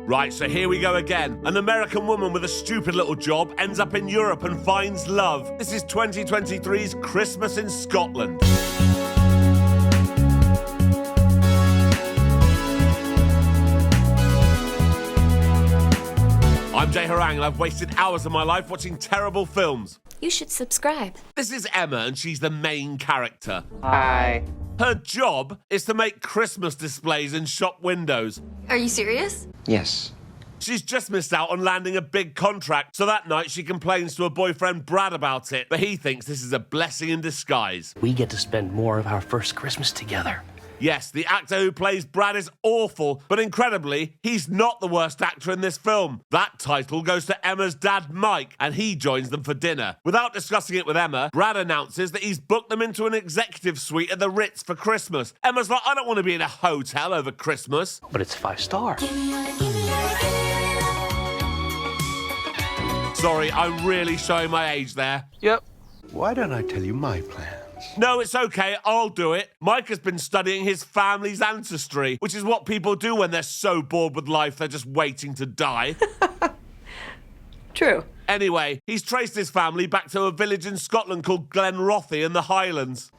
Right, so here we go again. An American woman with a stupid little job ends up in Europe and finds love. This is 2023's Christmas in Scotland. I'm Jay Harangue and I've wasted hours of my life watching terrible films. You should subscribe. This is Emma and she's the main character. Hi. Her job is to make Christmas displays in shop windows. Are you serious? Yes. She's just missed out on landing a big contract, so that night she complains to her boyfriend Brad about it, but he thinks this is a blessing in disguise. We get to spend more of our first Christmas together. Yes, the actor who plays Brad is awful, but incredibly, he's not the worst actor in this film. That title goes to Emma's dad, Mike, and he joins them for dinner. Without discussing it with Emma, Brad announces that he's booked them into an executive suite at the Ritz for Christmas. Emma's like, I don't want to be in a hotel over Christmas. But it's 5-star. Sorry, I'm really showing my age there. Yep. Why don't I tell you my plans? No, it's okay, I'll do it. Mike has been studying his family's ancestry, which is what people do when they're so bored with life they're just waiting to die. True. Anyway, he's traced his family back to a village in Scotland called Glenrothy in the Highlands.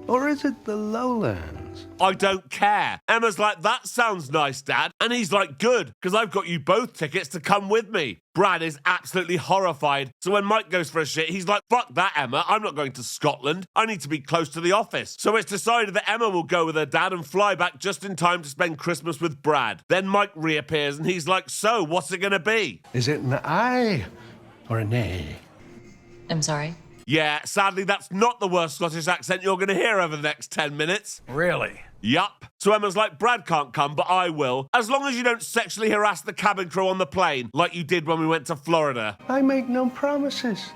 Or is it the lowlands? I don't care. Emma's like, that sounds nice, Dad. And he's like, good, because I've got you both tickets to come with me. Brad is absolutely horrified. So when Mike goes for a shit, he's like, fuck that, Emma. I'm not going to Scotland. I need to be close to the office. So it's decided that Emma will go with her dad and fly back just in time to spend Christmas with Brad. Then Mike reappears and he's like, so what's it going to be? Is it an I or an A? I'm sorry. Yeah, sadly, that's not the worst Scottish accent you're going to hear over the next 10 minutes. Really? Yup. So Emma's like, Brad can't come, but I will. As long as you don't sexually harass the cabin crew on the plane, like you did when we went to Florida. I make no promises.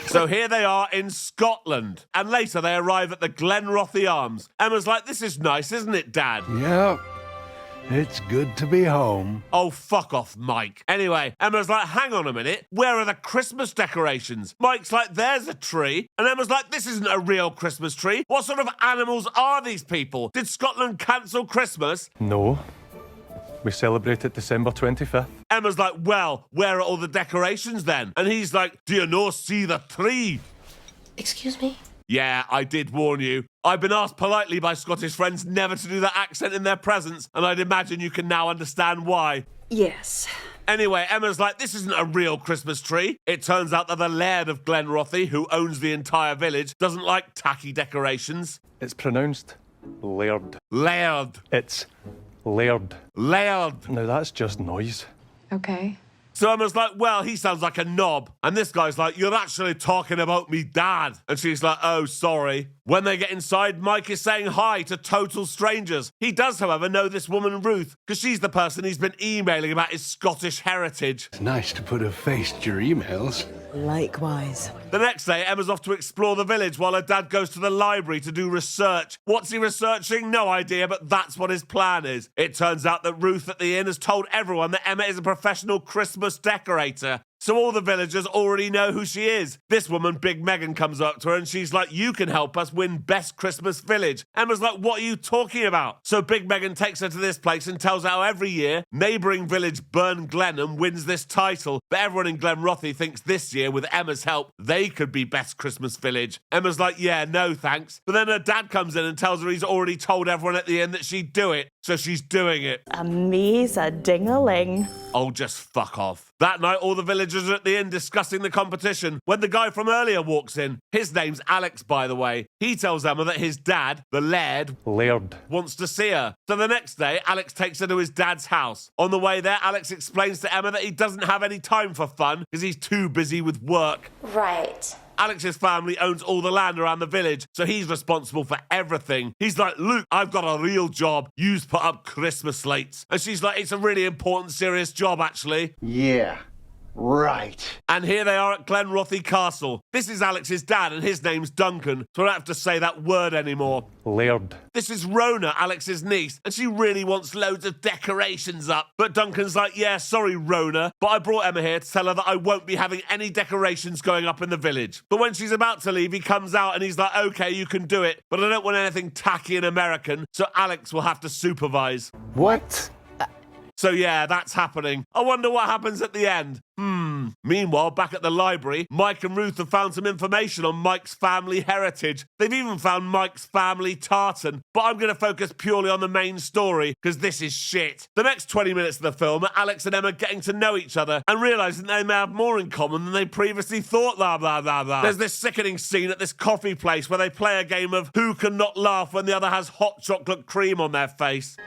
So here they are in Scotland. And later they arrive at the Glenrothy Arms. Emma's like, this is nice, isn't it, Dad? Yep. It's good to be home. Oh, fuck off, Mike. Anyway, Emma's like, hang on a minute. Where are the Christmas decorations? Mike's like, there's a tree. And Emma's like, this isn't a real Christmas tree. What sort of animals are these people? Did Scotland cancel Christmas? No. We celebrate it December 25th. Emma's like, well, where are all the decorations then? And he's like, do you no see the tree? Excuse me? Yeah, I did warn you. I've been asked politely by Scottish friends never to do that accent in their presence, and I'd imagine you can now understand why. Yes. Anyway, Emma's like, this isn't a real Christmas tree. It turns out that the Laird of Glenrothy, who owns the entire village, doesn't like tacky decorations. It's pronounced Laird. Laird. It's Laird. Laird. Now that's just noise. Okay. So Emma's like, well, he sounds like a knob. And this guy's like, you're actually talking about me dad. And she's like, oh, sorry. When they get inside, Mike is saying hi to total strangers. He does, however, know this woman, Ruth, because she's the person he's been emailing about his Scottish heritage. It's nice to put a face to your emails. Likewise. The next day, Emma's off to explore the village while her dad goes to the library to do research. What's he researching? No idea, but that's what his plan is. It turns out that Ruth at the inn has told everyone that Emma is a professional Christmas decorator. So all the villagers already know who she is. This woman, Big Megan, comes up to her and she's like, you can help us win Best Christmas Village. Emma's like, what are you talking about? So Big Megan takes her to this place and tells her how every year, neighbouring village Burn Glenham wins this title. But everyone in Glenrothy thinks this year, with Emma's help, they could be Best Christmas Village. Emma's like, yeah, no thanks. But then her dad comes in and tells her he's already told everyone at the inn that she'd do it. So she's doing it. Amazing-a-ding-a-ling. Oh, just fuck off. That night, all the villagers are at the inn discussing the competition when the guy from earlier walks in. His name's Alex, by the way. He tells Emma that his dad, the Laird, wants to see her. So the next day, Alex takes her to his dad's house. On the way there, Alex explains to Emma that he doesn't have any time for fun because he's too busy with work. Right. Alex's family owns all the land around the village, so he's responsible for everything. He's like, look, I've got a real job. You've put up Christmas lights. And she's like, it's a really important, serious job, actually. Yeah, right. And here they are at Glenrothy Castle. This is Alex's dad, and his name's Duncan, so I don't have to say that word anymore. Laird. This is Rona, Alex's niece, and she really wants loads of decorations up. But Duncan's like, yeah, sorry, Rona, but I brought Emma here to tell her that I won't be having any decorations going up in the village. But when she's about to leave, he comes out and he's like, okay, you can do it, but I don't want anything tacky and American, so Alex will have to supervise. What? So yeah, that's happening. I wonder what happens at the end. Meanwhile, back at the library, Mike and Ruth have found some information on Mike's family heritage. They've even found Mike's family tartan, but I'm going to focus purely on the main story, because this is shit. The next 20 minutes of the film are Alex and Emma getting to know each other and realising they may have more in common than they previously thought, blah, blah, blah, blah. There's this sickening scene at this coffee place where they play a game of who can not laugh when the other has hot chocolate cream on their face.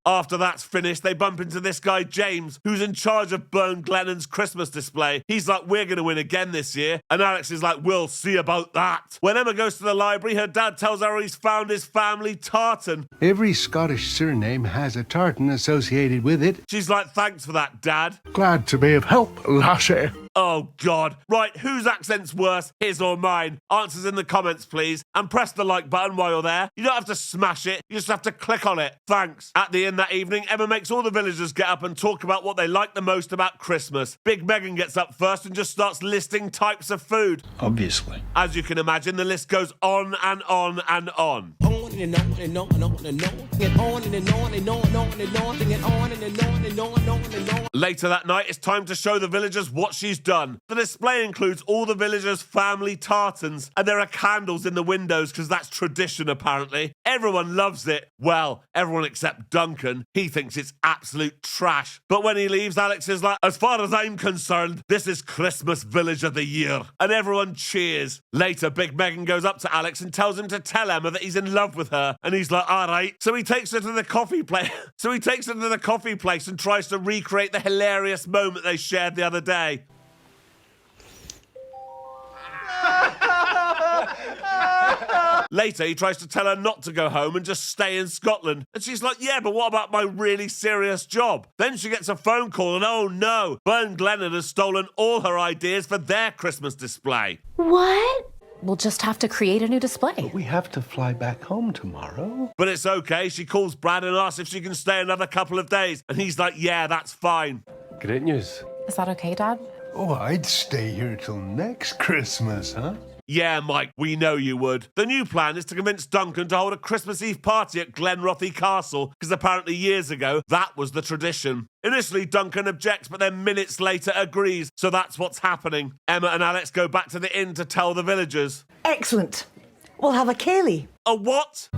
After that's finished, they bump into this guy, James, who's in charge of Burn Glennon's Christmas display. He's like, we're going to win again this year. And Alex is like, we'll see about that. When Emma goes to the library, her dad tells her he's found his family tartan. Every Scottish surname has a tartan associated with it. She's like, thanks for that, Dad. Glad to be of help, lassie. Oh, God. Right, whose accent's worse, his or mine? Answers in the comments, please. And press the like button while you're there. You don't have to smash it. You just have to click on it. Thanks. At the end that evening, Emma makes all the villagers get up and talk about what they like the most about Christmas. Big Megan gets up first and just starts listing types of food. Obviously. As you can imagine, the list goes on and on and on. Later that night, it's time to show the villagers what she's done. The display includes all the villagers' family tartans, and there are candles in the windows because that's tradition, apparently. Everyone loves it. Well, everyone except Duncan. He thinks it's absolute trash. But when he leaves, Alex is like, as far as I'm concerned, this is Christmas Village of the Year. And everyone cheers. Later, Big Megan goes up to Alex and tells him to tell Emma that he's in love with her. And he's like, all right. So he takes her to the coffee place. And tries to recreate the hilarious moment they shared the other day. Later, he tries to tell her not to go home and just stay in Scotland. And she's like, yeah, but what about my really serious job? Then she gets a phone call and oh no, Burn Glennon has stolen all her ideas for their Christmas display. What? We'll just have to create a new display. We have to fly back home tomorrow. But it's okay. She calls Brad and asks if she can stay another couple of days. And he's like, yeah, that's fine. Great news. Is that okay, Dad? Oh, I'd stay here till next Christmas, huh? Yeah, Mike, we know you would. The new plan is to convince Duncan to hold a Christmas Eve party at Glenrothy Castle, because apparently years ago, that was the tradition. Initially, Duncan objects, but then minutes later agrees, so that's what's happening. Emma and Alex go back to the inn to tell the villagers. Excellent. We'll have a ceilidh. A what?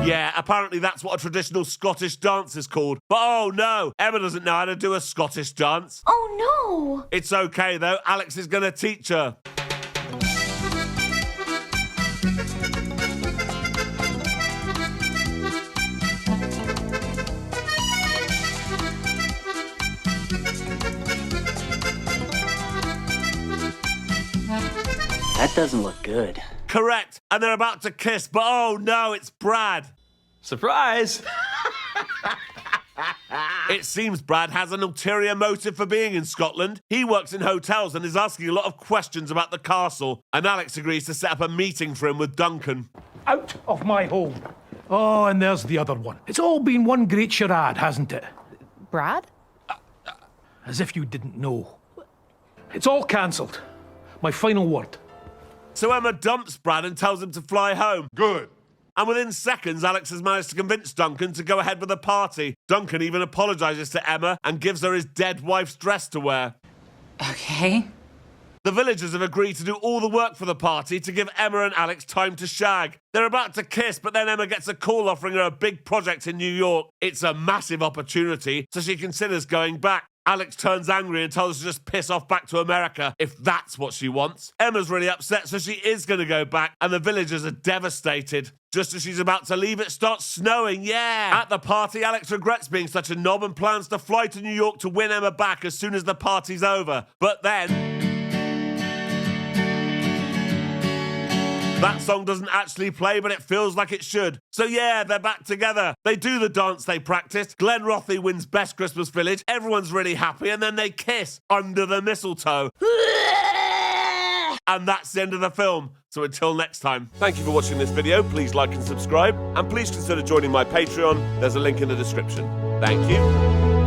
Yeah, apparently that's what a traditional Scottish dance is called. But oh no, Emma doesn't know how to do a Scottish dance. Oh no! It's okay though, Alex is going to teach her. That doesn't look good. Correct, and they're about to kiss, but oh no, it's Brad. Surprise! It seems Brad has an ulterior motive for being in Scotland. He works in hotels and is asking a lot of questions about the castle, and Alex agrees to set up a meeting for him with Duncan. Out of my home. Oh, and there's the other one. It's all been one great charade, hasn't it? Brad? As if you didn't know. It's all cancelled. My final word. So Emma dumps Brad and tells him to fly home. Good. And within seconds, Alex has managed to convince Duncan to go ahead with the party. Duncan even apologises to Emma and gives her his dead wife's dress to wear. Okay. The villagers have agreed to do all the work for the party to give Emma and Alex time to shag. They're about to kiss, but then Emma gets a call offering her a big project in New York. It's a massive opportunity, so she considers going back. Alex turns angry and tells her to just piss off back to America, if that's what she wants. Emma's really upset, so she is going to go back, and the villagers are devastated. Just as she's about to leave, it starts snowing, yeah! At the party, Alex regrets being such a knob and plans to fly to New York to win Emma back as soon as the party's over. But then... that song doesn't actually play, but it feels like it should. So yeah, they're back together. They do the dance they practiced. Glenrothy wins Best Christmas Village. Everyone's really happy, and then they kiss under the mistletoe. And that's the end of the film. So until next time. Thank you for watching this video. Please like and subscribe. And please consider joining my Patreon. There's a link in the description. Thank you.